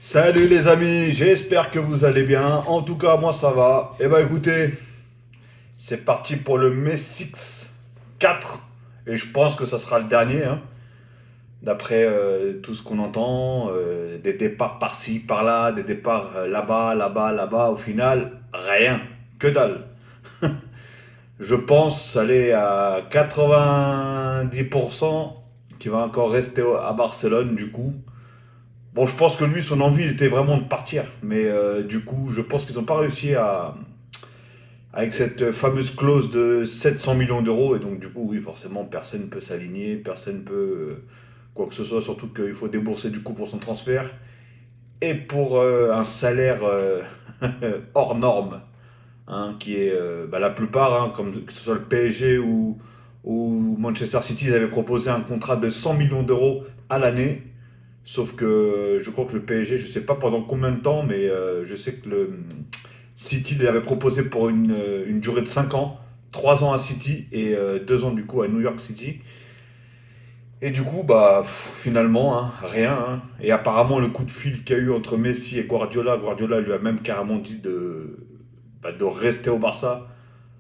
Salut les amis, j'espère que vous allez bien. En tout cas, moi ça va. Eh ben écoutez, c'est parti pour le Messi 4 et je pense que ça sera le dernier, hein. D'après tout ce qu'on entend, des départs par-ci, par-là, des départs là-bas, là-bas, là-bas. Au final, rien, que dalle. Je pense aller à 90% qui va encore rester à Barcelone du coup. Bon, je pense que lui, son envie, il était vraiment de partir. Mais du coup, je pense qu'ils n'ont pas réussi à. Avec cette fameuse clause de 700 millions d'euros. Et donc, du coup, oui, forcément, personne ne peut s'aligner, personne ne peut. Quoi que ce soit, surtout qu'il faut débourser du coup pour son transfert. Et pour un salaire hors norme. Hein, qui est. La plupart, hein, comme que ce soit le PSG ou Manchester City, ils avaient proposé un contrat de 100 millions d'euros à l'année. Sauf que je crois que le PSG, je sais pas pendant combien de temps, mais je sais que le City l'avait proposé pour une durée de 5 ans, 3 ans à City et 2 ans du coup à New York City. Et du coup, finalement, hein, rien, hein. Et apparemment, le coup de fil qu'il y a eu entre Messi et Guardiola, Guardiola lui a même carrément dit de rester au Barça.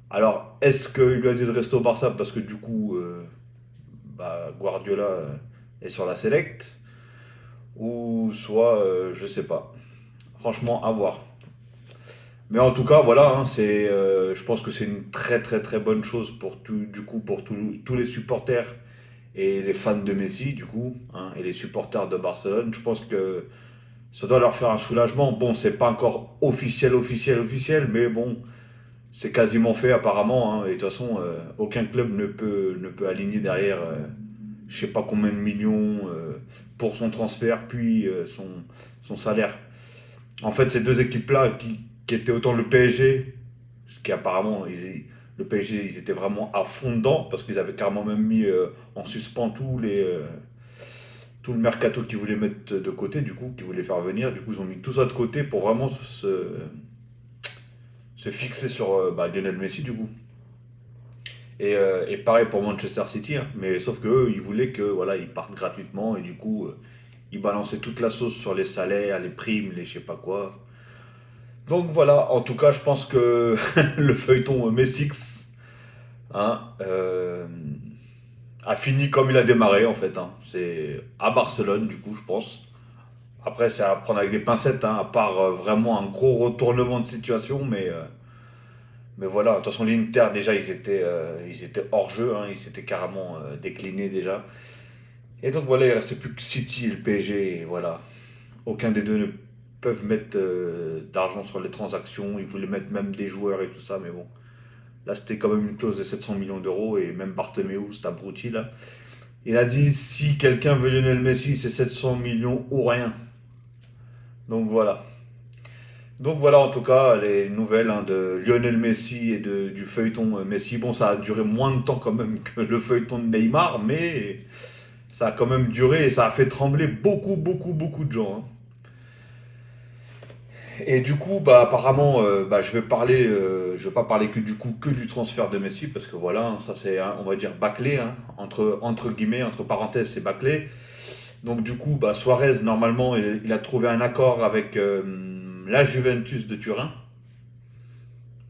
Alors, est-ce qu'il lui a dit de rester au Barça parce que du coup, Guardiola est sur la select ou soit, je sais pas. Franchement, à voir. Mais en tout cas, voilà, hein, je pense que c'est une très très très bonne chose pour tout, du coup, pour tous les supporters et les fans de Messi, du coup, hein, et les supporters de Barcelone. Je pense que ça doit leur faire un soulagement. Bon, c'est pas encore officiel, officiel, officiel, mais bon, c'est quasiment fait apparemment, hein. Et de toute façon, aucun club ne peut aligner derrière, je sais pas combien de millions pour son transfert, puis son salaire. En fait, ces deux équipes-là qui étaient autant le PSG, ce qui apparemment, le PSG, ils étaient vraiment à fond dedans, parce qu'ils avaient carrément même mis en suspens tout le mercato qu'ils voulaient mettre de côté, du coup, qu'ils voulaient faire venir. Du coup, ils ont mis tout ça de côté pour vraiment se fixer sur Lionel Messi, du coup. Et pareil pour Manchester City, hein. Mais sauf que eux, ils voulaient que voilà, ils partent gratuitement, et du coup, ils balançaient toute la sauce sur les salaires, les primes, les je sais pas quoi. Donc voilà, en tout cas, je pense que le feuilleton Messix, hein, a fini comme il a démarré en fait, hein. C'est à Barcelone du coup, je pense. Après, c'est à prendre avec des pincettes, hein, à part vraiment un gros retournement de situation, mais voilà. De toute façon, l'Inter déjà, ils étaient hors jeu, hein, ils s'étaient carrément déclinés déjà. Et donc voilà, il restait plus que City et le PSG, et voilà. Aucun des deux ne peuvent mettre d'argent sur les transactions. Ils voulaient mettre même des joueurs et tout ça, mais bon. Là, c'était quand même une clause de 700 millions d'euros. Et même Bartomeu, cet abruti là, il a dit si quelqu'un veut Lionel Messi, c'est 700 millions ou rien. Donc voilà. Donc voilà en tout cas les nouvelles, hein, de Lionel Messi et du feuilleton Messi. Bon, ça a duré moins de temps quand même que le feuilleton de Neymar, mais ça a quand même duré et ça a fait trembler beaucoup, beaucoup, beaucoup de gens, hein. Et du coup, apparemment, je vais pas parler que du coup que du transfert de Messi parce que voilà, hein, ça c'est, hein, on va dire bâclé, hein, entre guillemets, entre parenthèses, c'est bâclé. Donc du coup, Suarez normalement, il a trouvé un accord avec la Juventus de Turin,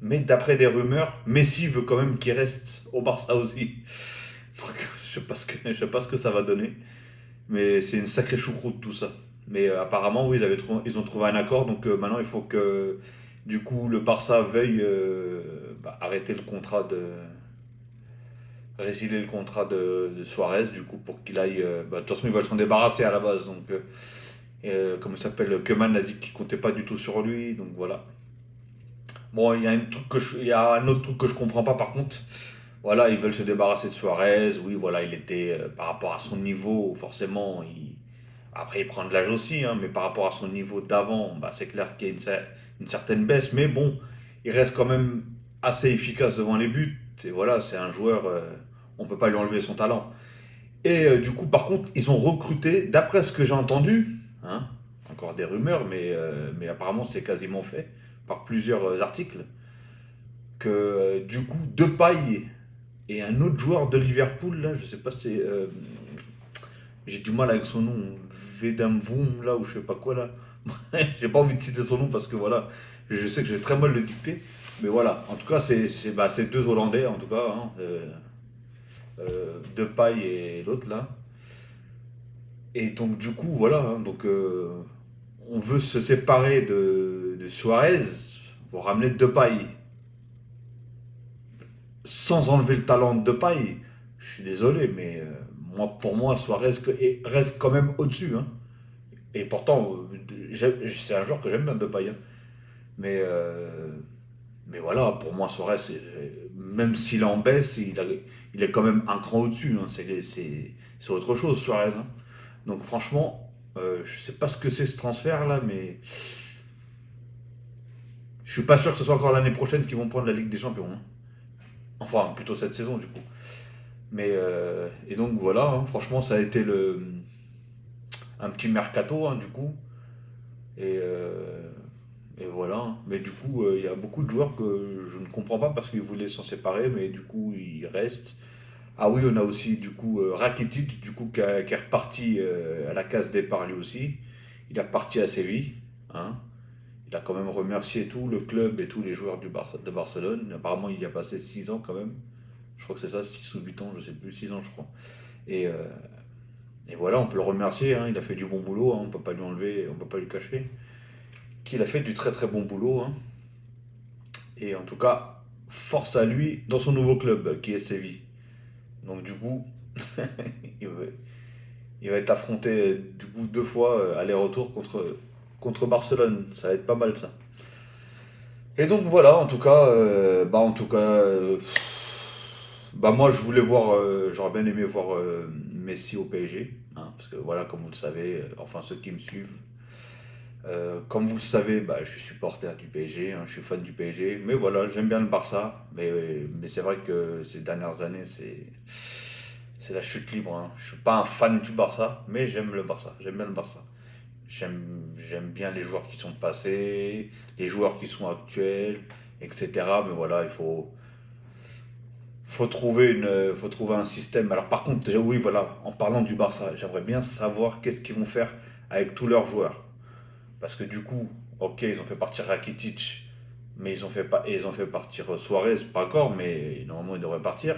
mais d'après des rumeurs, Messi veut quand même qu'il reste au Barça aussi. Donc je sais pas ce que ça va donner. Mais c'est une sacrée choucroute tout ça. Mais apparemment, oui, ils ont trouvé un accord. Donc maintenant, il faut que du coup le Barça veuille arrêter le contrat résilier le contrat de Suarez, du coup, pour qu'il aille. De toute façon, ils veulent s'en débarrasser à la base. Donc, comment il s'appelle, Keman a dit qu'il comptait pas du tout sur lui. Donc voilà. Bon, il y a un autre truc que je comprends pas par contre. Voilà, ils veulent se débarrasser de Suarez. Oui, voilà, il était par rapport à son niveau, forcément, après il prend de l'âge aussi, hein, mais par rapport à son niveau d'avant, c'est clair qu'il y a une certaine baisse. Mais bon, il reste quand même assez efficace devant les buts. Et voilà, c'est un joueur, on peut pas lui enlever son talent. Et du coup, par contre, ils ont recruté, d'après ce que j'ai entendu, hein, encore des rumeurs, mais apparemment c'est quasiment fait par plusieurs articles, que du coup, Depay et un autre joueur de Liverpool, là, je sais pas si c'est. J'ai du mal avec son nom, Vedamvoum, là, ou je sais pas quoi, là. J'ai pas envie de citer son nom parce que voilà, je sais que j'ai très mal le dicter. Mais voilà, en tout cas, c'est deux Hollandais, en tout cas, hein, Depay et l'autre là. Et donc, du coup, voilà, hein, donc on veut se séparer de Suarez pour ramener Depay sans enlever le talent de Depay. Je suis désolé, mais pour moi, Suarez reste quand même au-dessus, hein. Et pourtant, c'est un joueur que j'aime bien Depay, hein. Mais, voilà, pour moi, Suarez, même s'il est en baisse, il est quand même un cran au-dessus, hein. C'est autre chose, Suarez, hein. Donc franchement, je sais pas ce que c'est ce transfert-là, mais je suis pas sûr que ce soit encore l'année prochaine qu'ils vont prendre la Ligue des Champions, hein. Enfin, plutôt cette saison, du coup. Mais, et donc voilà, hein, franchement, ça a été un petit mercato, hein, du coup. Et, voilà, hein. Mais du coup, il y a beaucoup de joueurs que je ne comprends pas parce qu'ils voulaient s'en séparer, mais du coup, ils restent. Ah oui, on a aussi du coup Rakitic, du coup, qui est reparti à la case départ lui aussi. Il est reparti à Séville, hein. Il a quand même remercié tout le club et tous les joueurs de Barcelone. Apparemment, il y a passé 6 ans quand même. Je crois que c'est ça, 6 ou 8 ans, je sais plus, 6 ans je crois. Et, voilà, on peut le remercier, hein. Il a fait du bon boulot, hein. On peut pas lui enlever, on peut pas lui cacher qu'il a fait du très très bon boulot, hein. Et en tout cas, force à lui dans son nouveau club qui est Séville. Donc du coup, il va, il va être affronté du coup 2 fois aller-retour contre Barcelone. Ça va être pas mal ça. Et donc voilà, en tout cas, bah moi je voulais voir, j'aurais bien aimé voir Messi au PSG, hein, parce que voilà, comme vous le savez, enfin ceux qui me suivent, comme vous le savez, bah, je suis supporter du PSG, hein, je suis fan du PSG, mais voilà, j'aime bien le Barça, mais c'est vrai que ces dernières années, c'est la chute libre, hein. Je suis pas un fan du Barça, mais j'aime le Barça, j'aime bien le Barça. J'aime bien les joueurs qui sont passés, les joueurs qui sont actuels, etc. Mais voilà, faut trouver un système. Alors par contre, déjà, oui, voilà, en parlant du Barça, j'aimerais bien savoir qu'est-ce qu'ils vont faire avec tous leurs joueurs. Parce que du coup, ok, ils ont fait partir Rakitic, mais ils ont fait partir Suarez, pas encore, mais normalement ils devraient partir.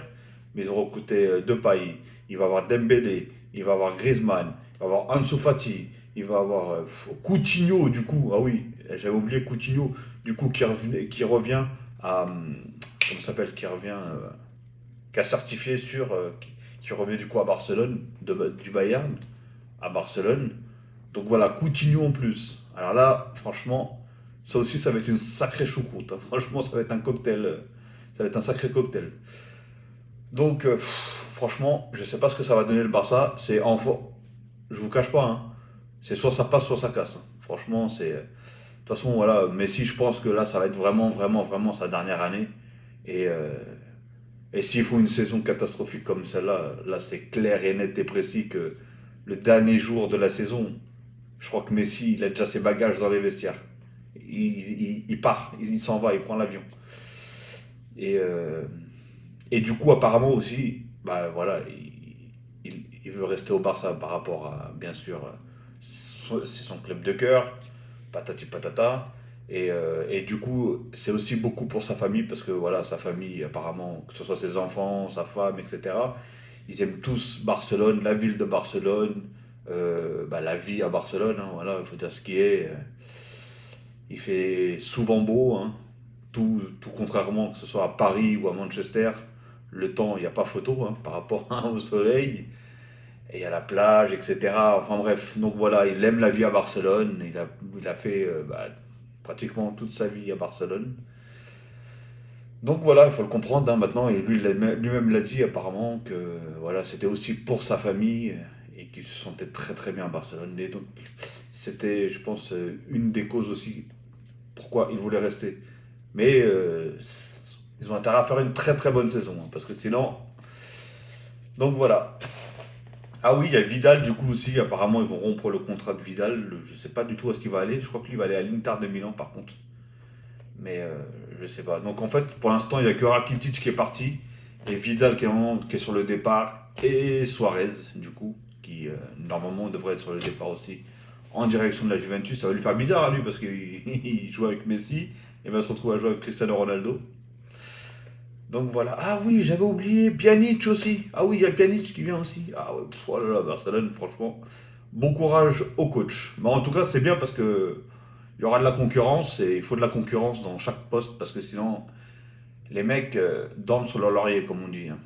Mais ils ont recruté Depay, il va y avoir Dembélé, il va y avoir Griezmann, il va y avoir Ansu Fati, il va y avoir Coutinho du coup. Ah oui, j'avais oublié Coutinho du coup qui revient à comment ça s'appelle, qui a certifié qui revient du coup à Barcelone du Bayern à Barcelone. Donc voilà, Coutinho en plus. Alors là, franchement, ça aussi, ça va être une sacrée choucroute, hein. Franchement, ça va être un cocktail. Ça va être un sacré cocktail. Donc, franchement, je sais pas ce que ça va donner le Barça. C'est enfin, je vous cache pas, hein. C'est soit ça passe, soit ça casse, hein. Franchement, c'est. De toute façon, voilà, Messi, je pense que là, ça va être vraiment, vraiment, vraiment sa dernière année. Et, s'il faut une saison catastrophique comme celle-là, là, c'est clair et net et précis que le dernier jour de la saison, je crois que Messi, il a déjà ses bagages dans les vestiaires. Il part, il s'en va, il prend l'avion. Et, du coup, apparemment aussi, bah voilà, il veut rester au Barça par rapport à, bien sûr, c'est son club de cœur, patati patata. Et du coup, c'est aussi beaucoup pour sa famille, parce que voilà, sa famille, apparemment, que ce soit ses enfants, sa femme, etc., ils aiment tous Barcelone, la ville de Barcelone, bah, la vie à Barcelone, hein, voilà, il faut dire ce qui est. Il fait souvent beau, hein, tout contrairement que ce soit à Paris ou à Manchester, le temps, il n'y a pas photo, hein, par rapport hein, au soleil, et il y a la plage, etc. Enfin bref, donc voilà, il aime la vie à Barcelone, il a fait bah, pratiquement toute sa vie à Barcelone. Donc voilà, il faut le comprendre hein, maintenant, et lui-même l'a dit apparemment que voilà, c'était aussi pour sa famille et qu'il se sentait très très bien à Barcelone. Et donc c'était, je pense, une des causes aussi pourquoi il voulait rester. Mais ils ont intérêt à faire une très très bonne saison, hein, parce que sinon. Donc voilà. Ah oui, il y a Vidal du coup aussi. Apparemment, ils vont rompre le contrat de Vidal. Je sais pas du tout à ce qu'il va aller. Je crois que lui va aller à l'Inter de Milan par contre. Mais je sais pas. Donc en fait, pour l'instant, il n'y a que Rakitic qui est parti. Et Vidal qui est sur le départ. Et Suarez, du coup, qui normalement devrait être sur le départ aussi en direction de la Juventus. Ça va lui faire bizarre à lui parce qu'il il joue avec Messi et va se retrouver à jouer avec Cristiano Ronaldo. Donc voilà. Ah oui, j'avais oublié Pjanic aussi. Ah oui, il y a Pjanic qui vient aussi. Ah ouais, oh là là, Barcelone, franchement. Bon courage au coach. Mais en tout cas, c'est bien parce que il y aura de la concurrence et il faut de la concurrence dans chaque poste parce que sinon, les mecs dorment sur leur laurier, comme on dit, hein.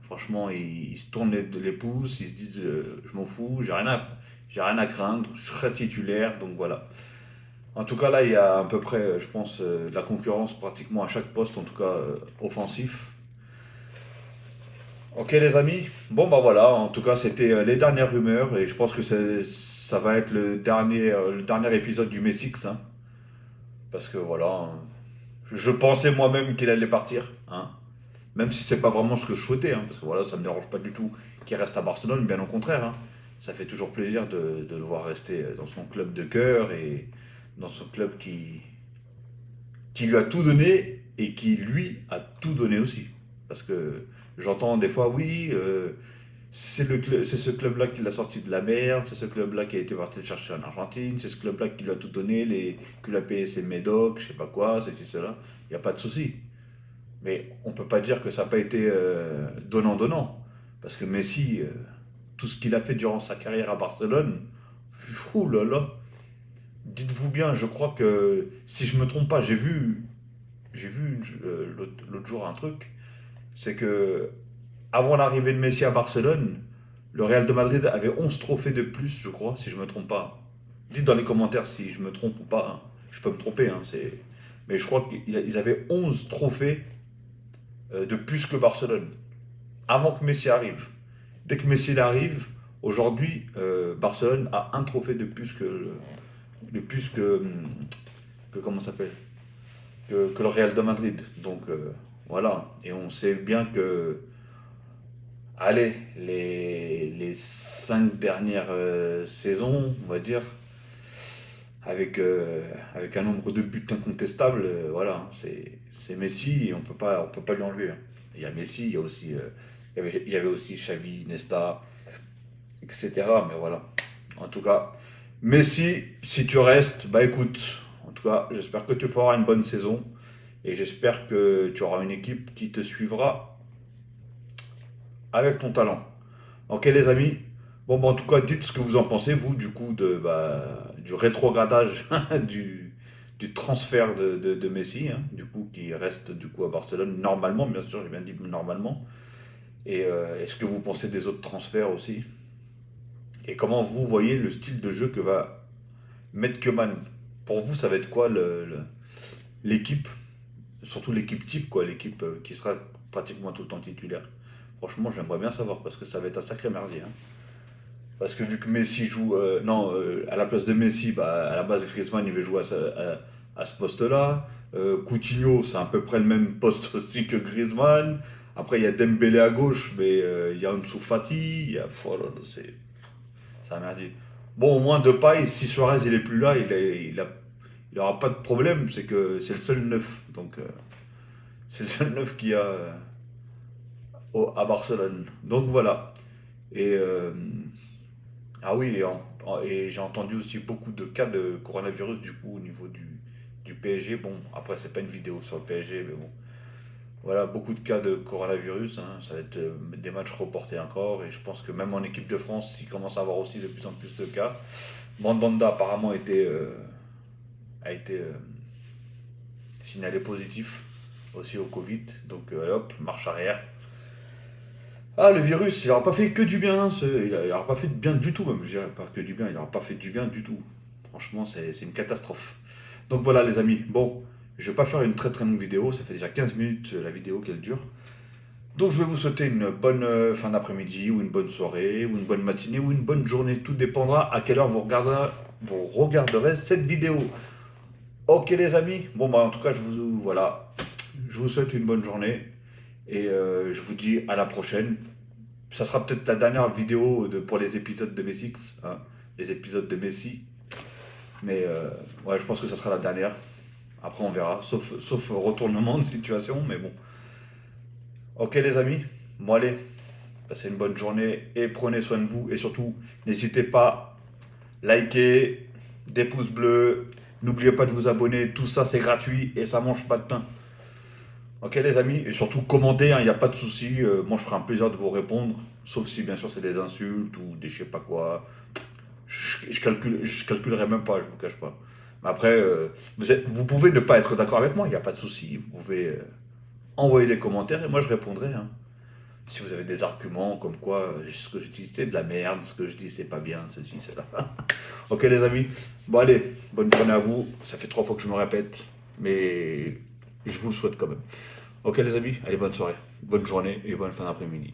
Franchement, ils se tournent les pouces, ils se disent je m'en fous, j'ai rien à craindre, je serai titulaire, donc voilà. En tout cas, là, il y a à peu près, je pense, de la concurrence pratiquement à chaque poste, en tout cas offensif. Ok, les amis. Bon, bah voilà, en tout cas, c'était les dernières rumeurs et je pense que ça va être le dernier épisode du Messix, hein, parce que voilà, je pensais moi-même qu'il allait partir, hein. Même si c'est pas vraiment ce que je souhaitais, hein, parce que voilà, ça me dérange pas du tout qu'il reste à Barcelone, bien au contraire, hein. Ça fait toujours plaisir de le voir rester dans son club de cœur et dans son club qui lui a tout donné et qui lui a tout donné aussi. Parce que j'entends des fois, oui, c'est ce club-là qui l'a sorti de la merde, c'est ce club-là qui a été parti le chercher en Argentine, c'est ce club-là qui lui a tout donné, qui lui a payé ses médocs, je sais pas quoi, c'est cela. Il n'y a pas de souci. Mais on ne peut pas dire que ça n'a pas été donnant-donnant. Parce que Messi, tout ce qu'il a fait durant sa carrière à Barcelone, ouh là là, dites-vous bien, je crois que, si je me trompe pas, j'ai vu l'autre jour un truc, c'est que avant l'arrivée de Messi à Barcelone, le Real de Madrid avait 11 trophées de plus, je crois, si je me trompe pas. Dites dans les commentaires si je me trompe ou pas, hein. Je peux me tromper, hein, mais je crois qu'ils avaient 11 trophées de plus que Barcelone, avant que Messi arrive. Dès que Messi arrive, aujourd'hui, Barcelone a un trophée de plus que comment ça s'appelle, que le Real de Madrid. Donc voilà, et on sait bien que, allez, les 5 dernières saisons, on va dire, avec un nombre de buts incontestable, voilà, hein, c'est Messi et on peut pas lui enlever, hein. Il y a Messi, il y a aussi, il y avait aussi Xavi, Nesta, etc. Mais voilà, en tout cas, Messi, si tu restes, bah écoute, en tout cas, j'espère que tu feras une bonne saison et j'espère que tu auras une équipe qui te suivra avec ton talent. Ok les amis. Bon bah, en tout cas dites ce que vous en pensez vous du coup du rétrogradage du transfert de Messi, hein, du coup qui reste du coup à Barcelone normalement, bien sûr j'ai bien dit normalement. Et est-ce que vous pensez des autres transferts aussi? Et comment vous voyez le style de jeu que va mettre Koeman? Pour vous ça va être quoi l'équipe, surtout l'équipe type quoi, l'équipe qui sera pratiquement tout le temps titulaire? Franchement j'aimerais bien savoir parce que ça va être un sacré merdier, hein. Parce que vu que Messi joue. Non, à la place de Messi, bah, à la base, Griezmann, il veut jouer à ce poste-là. Coutinho, c'est à peu près le même poste aussi que Griezmann. Après, il y a Dembélé à gauche, mais il y a Ansu Fati. Oh là là, c'est un merdier. Bon, au moins, Depay, si Suarez il est plus là, il aura pas de problème. C'est que c'est le seul neuf. Donc, c'est le seul neuf qu'il y a à Barcelone. Donc, voilà. Et. Ah oui, et j'ai entendu aussi beaucoup de cas de coronavirus du coup au niveau du PSG. Bon, après c'est pas une vidéo sur le PSG, mais bon. Voilà, beaucoup de cas de coronavirus, hein. Ça va être des matchs reportés encore. Et je pense que même en équipe de France, il commence à avoir aussi de plus en plus de cas. Mandanda apparemment a été signalé positif aussi au Covid. Donc hop, marche arrière. Ah, le virus, il n'aura pas fait que du bien, il n'aura pas fait de bien du tout, même, je dirais pas que du bien, il n'aura pas fait du bien du tout. Franchement, c'est une catastrophe. Donc voilà, les amis. Bon, je vais pas faire une très très longue vidéo, ça fait déjà 15 minutes la vidéo qu'elle dure. Donc je vais vous souhaiter une bonne fin d'après-midi, ou une bonne soirée, ou une bonne matinée, ou une bonne journée. Tout dépendra à quelle heure vous regarderez cette vidéo. Ok, les amis. Bon, bah en tout cas, voilà, je vous souhaite une bonne journée et je vous dis à la prochaine. Ça sera peut-être la dernière vidéo pour les épisodes de Messi, hein, les épisodes de Messi. Mais ouais, je pense que ça sera la dernière. Après, on verra, sauf retournement de situation, mais bon. Ok, les amis, bon, allez, passez une bonne journée et prenez soin de vous. Et surtout, n'hésitez pas, likez, des pouces bleus. N'oubliez pas de vous abonner. Tout ça, c'est gratuit et ça mange pas de pain. Ok, les amis? Et surtout, commentez, hein, il n'y a pas de souci. Moi, je ferai un plaisir de vous répondre. Sauf si, bien sûr, c'est des insultes ou des je sais pas quoi. Je calculerai même pas, je vous cache pas. Mais après, vous pouvez ne pas être d'accord avec moi, il n'y a pas de souci. Vous pouvez envoyer des commentaires et moi je répondrai, hein. Si vous avez des arguments comme quoi ce que je dis c'est de la merde, ce que je dis c'est pas bien, ceci, cela. Ok les amis? Bon allez, bonne journée à vous. Ça fait 3 fois que je me répète, mais je vous le souhaite quand même. Ok les amis? Allez, bonne soirée, bonne journée et bonne fin d'après-midi.